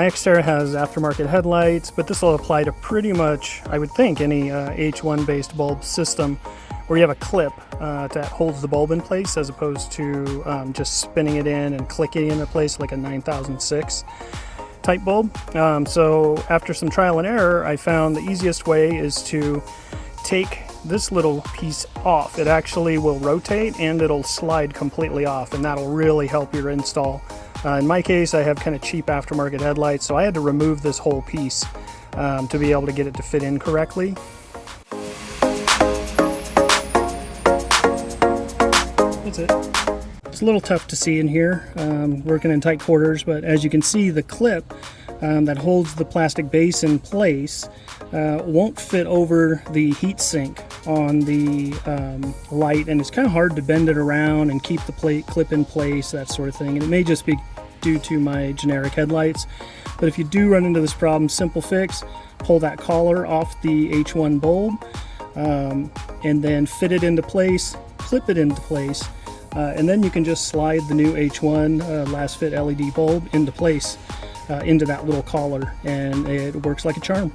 My Xterra has aftermarket headlights, but this will apply to pretty much, I would think, any H1 based bulb system where you have a clip that holds the bulb in place as opposed to just spinning it in and clicking it into place like a 9006 type bulb. So after some trial and error, I found the easiest way is to take this little piece off. It actually will rotate and it'll slide completely off, and that'll really help your install. In my case, I have kind of cheap aftermarket headlights, so I had to remove this whole piece to be able to get it to fit in correctly. That's it. It's a little tough to see in here, working in tight quarters, but as you can see, the clip that holds the plastic base in place won't fit over the heat sink on the light, and it's kind of hard to bend it around and keep the clip in place, that sort of thing. And it may just be due to my generic headlights, but if you do run into this problem, simple fix: pull that collar off the H1 bulb and then fit it into place, clip it into place, and then you can just slide the new H1 LasFit LED bulb into place into that little collar, and it works like a charm.